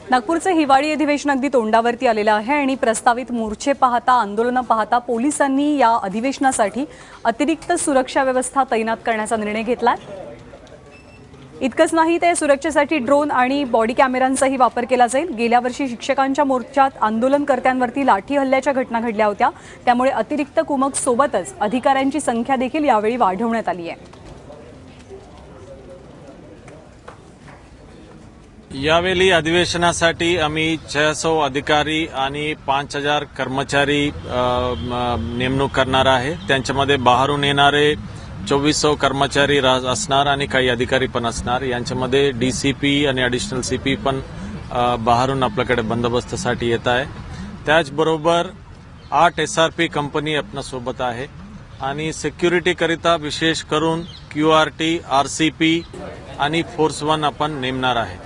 नागपूरचे हिवाळी अधिवेशन अगदी तोंडावरती आलेलं आहे आणि प्रस्तावित मोर्चे पाहता, आंदोलनं पाहता पोलिसांनी या अधिवेशनासाठी अतिरिक्त सुरक्षा व्यवस्था तैनात करण्याचा निर्णय घेतलाय। इतकंच नाही, ते सुरक्षेसाठी ड्रोन आणि बॉडी कॅमेरांचाही वापर केला जाईल। गेल्या वर्षी शिक्षकांच्या मोर्चात आंदोलनकर्त्यांवरती लाठी हल्ल्याच्या घटना घडल्या होत्या, त्यामुळे अतिरिक्त कुमक सोबतच अधिकाऱ्यांची संख्या देखील यावेळी वाढवण्यात आली आहे। यावेळी अधिवेशनासाठी आम्ही 600 अधिकारी आणि 5000 कर्मचारी नेमणूक करणार आहे। त्यांच्यामध्ये बाहेरून येणारे 2400 कर्मचारी असणार आणि काही अधिकारी पण असणार। यांच्यामध्ये डीसीपी आणि ॲडिशनल सीपी पण बाहेरून आपल्याकडे बंदोबस्तासाठी येत आहे। त्याचबरोबर 8 SRP कंपनी आपल्यासोबत आहे आणि सिक्युरिटी करिता विशेष करून QRT, RCP आणि फोर्स 1 आपण नेमणार आहे।